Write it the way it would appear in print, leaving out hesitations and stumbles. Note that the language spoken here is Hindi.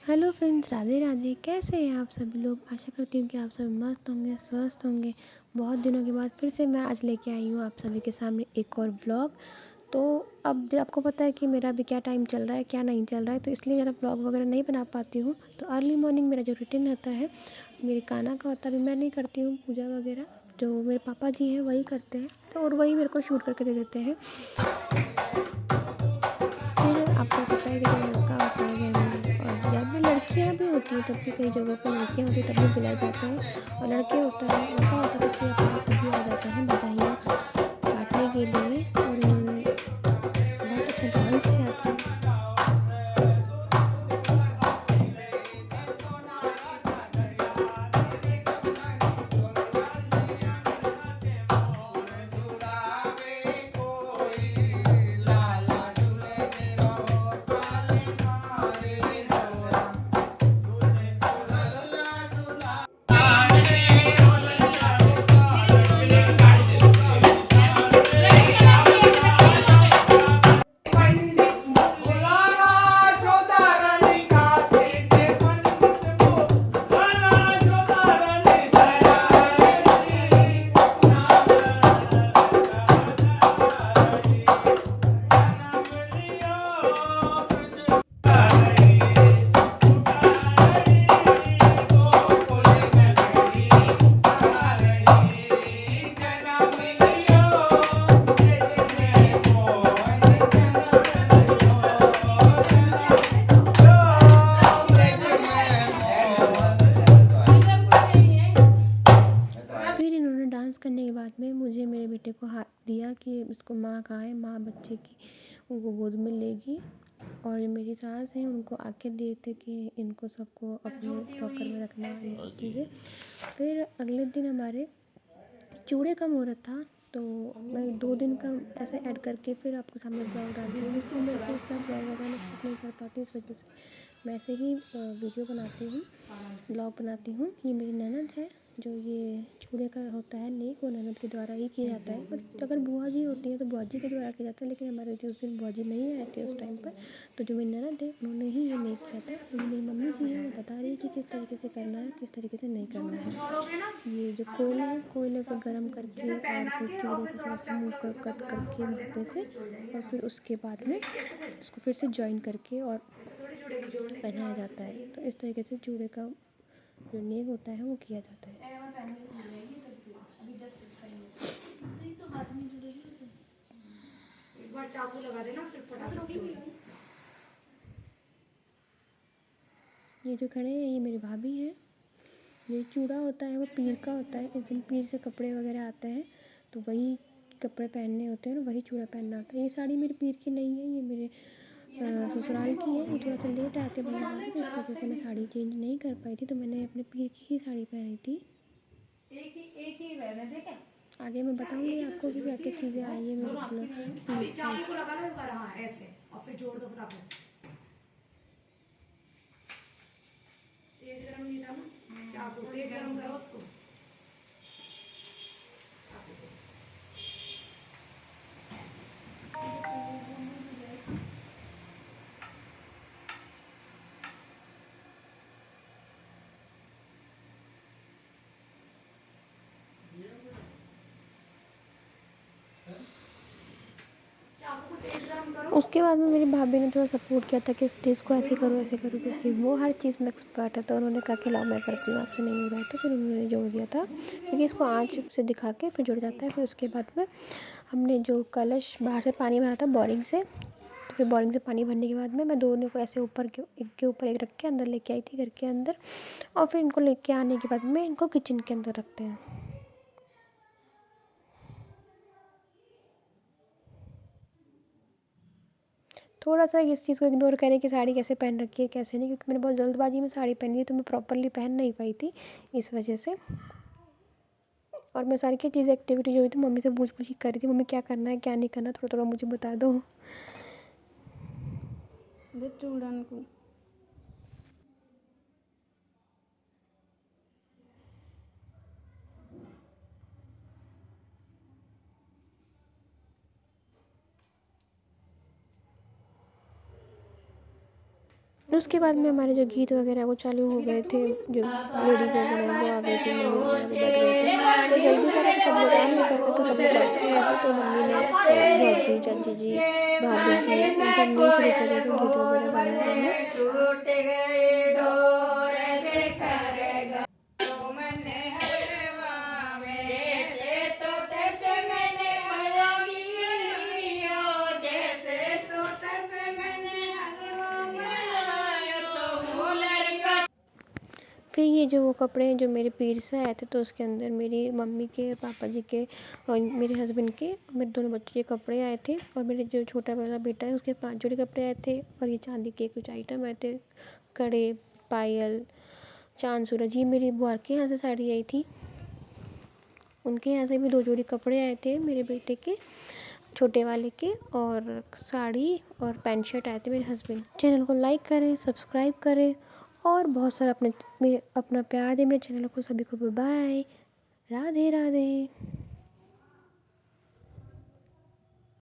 Hello friends, Radhe Radhe. कैसे हैं आप सभी लोग? आशा करती हूँ कि आप सभी मस्त होंगे, स्वस्थ होंगे। बहुत दिनों के बाद फिर से मैं आज लेके आई हूँ आप सभी के सामने एक और व्लॉग। तो अब आपको पता है कि मेरा अभी क्या टाइम चल रहा है, क्या नहीं चल रहा है, तो इसलिए मेरा व्लॉग वगैरह नहीं बना पाती हूँ। तो अर्ली मॉर्निंग मेरा जो रूटीन रहता है मेरे कान्हा का होता है, अभी मैं नहीं करती हूँ पूजा वगैरह, जो मेरे पापा जी हैं वही करते हैं। तो और वही मेरे को शूट करके दे देते हैं। फिर आपको पता है कि जो लड़का होता है घर में, और जब भी लड़कियां भी होती हैं तब भी कई जगहों पर लड़कियां होती हैं तब भी बुलाए जाते हैं, और लड़का होता है तो फिर अपने आप खुद ही आ जाते हैं बधाइयाँ बांटने के लिए। और इन्होंने बहुत अच्छा डांस किया था। फिर इन्होंने डांस करने के बाद में मुझे मेरे बेटे को हाथ दिया कि इसको माँ कहाँ है, माँ बच्चे की उनको गोद में लेगी। और जो मेरी सास हैं उनको आके दिए थे कि इनको सबको अपने लॉकर में रखना, ये सब चीज़ें। फिर अगले दिन हमारे चूड़े का मुहूर्त था, तो मैं 2 दिन का ऐसे ऐड करके फिर आपको सामने ब्लॉग डालती हूँ, क्योंकि मेरे को इतना ब्लॉग वगैरह मैं शूट नहीं कर पाती, इस वजह से मैं ऐसे ही वीडियो बनाती हूँ, ब्लॉग बनाती हूँ। ये मेरी ननद है, जो ये चूड़े का होता है नेक, वो ननद के द्वारा ही किया जाता है। बट अगर बुआ जी होती हैं तो बुआ जी के द्वारा किया जाता है, लेकिन हमारे जो उस दिन बुआ जी नहीं आए थे उस टाइम पर, तो जो मेरी ननद है उन्होंने ही ये नेक किया था। तो मेरी मम्मी जी हैं, वो बता रही है कि किस तरीके से करना है, किस तरीके से नहीं करना है। ये जो कोयला है, कोयले को गर्म करके और फिर चूड़े को थोड़ा सा मुँह कर कट करके वहाँ पे से, और फिर उसके बाद में उसको फिर से जॉइन करके और पहनाया जाता है। तो इस तरीके से चूड़े का जो नेक होता है वो किया जाता है। एक बार चाकू लगा देना फिर फटाफट। ये जो खड़े हैं ये मेरी भाभी हैं। ये चूड़ा होता है वो पीर का होता है, इस दिन पीर से कपड़े वगैरह आते हैं, तो वही कपड़े पहनने होते हैं और वही चूड़ा पहनना होता है। ये साड़ी मेरे पीर की नहीं है, ये मेरे ससुराल की है। वो थोड़ा सा लेट आते भैया भाभी, तो इस वजह से मैं साड़ी चेंज नहीं कर पाई थी, तो मैंने अपने पीर की ही साड़ी पहनी थी। एक ही रहने देखे। आगे मैं बताऊंगी आपको कि क्या क्या चीज़ें आई है मेरे मतलब पीर साइड से। ऐसे और फिर जोड़ दो फटाफट। तेज गरम नहीं था ना, चाकू तेज गरम करो उसको। उसके बाद में मेरी भाभी ने थोड़ा सपोर्ट किया था कि स्टेज को ऐसे करो, क्योंकि वो हर चीज़ में एक्सपर्ट है। तो उन्होंने कहा कि लाओ मैं करती हूँ, आपसे नहीं हो रहा है, तो फिर उन्होंने जोड़ दिया था, क्योंकि इसको आँच से दिखा के फिर जुड़ जाता है। फिर उसके बाद में हमने जो कलश बाहर से पानी भरा था बोरिंग से, तो फिर बोरिंग से पानी भरने के बाद में मैं दोनों को ऐसे ऊपर के ऊपर एक रख के अंदर लेके आई थी घर के अंदर, और फिर इनको लेके आने के बाद में इनको किचन के अंदर रखते हैं। थोड़ा सा इस चीज़ को इग्नोर करें कि साड़ी कैसे पहन रखी है कैसे नहीं, क्योंकि मैंने बहुत जल्दबाजी में साड़ी पहनी थी, तो मैं प्रॉपरली पहन नहीं पाई थी इस वजह से। और मैं सारी की चीज़ एक्टिविटी जो हुई थी मम्मी से पूछ पूछ कर रही थी, मम्मी क्या करना है क्या नहीं करना, थोड़ा थोड़ा मुझे बता दो। उसके बाद में हमारे जो गीत वगैरह वो चालू हो गए थे, जो लेडीज़ वगैरह हैं वो आ गई थी, मम्मी वगैरह भी बैठ गए थे। तो जल्दी करा तो सब लोग आ नहीं पाए थे, तो सब लोग बैठे हुए थे, तो मम्मी ने भौजी, चाची जी, भाभी जी इन सब ने शुरू कर दिया था गीत वगैरह गाना गाना। फिर ये जो वो कपड़े हैं जो मेरे पीठ से आए थे, तो उसके अंदर मेरी मम्मी के, पापा जी के और मेरे हस्बैंड के, मेरे दोनों बच्चों के कपड़े आए थे, और मेरे जो छोटा वाला बेटा है उसके 5 जोड़ी कपड़े आए थे, और ये चांदी के कुछ आइटम आए थे, कड़े, पायल, चाँद सूरज। ये मेरी बुआ के यहाँ से साड़ी आई थी, उनके यहाँ से भी 2 जोड़ी कपड़े आए थे मेरे बेटे के, छोटे वाले के, और साड़ी और पैंट शर्ट आए थे मेरे हस्बैंड। चैनल को लाइक करें, सब्सक्राइब करें, और बहुत सारा अपना प्यार दें मेरे चैनल को। सभी को बाय, राधे राधे।